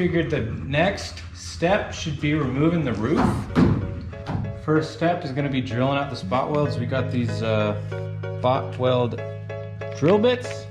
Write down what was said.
figured the next step should be removing the roof. First step is going to be drilling out the spot welds. We got these spot weld drill bits.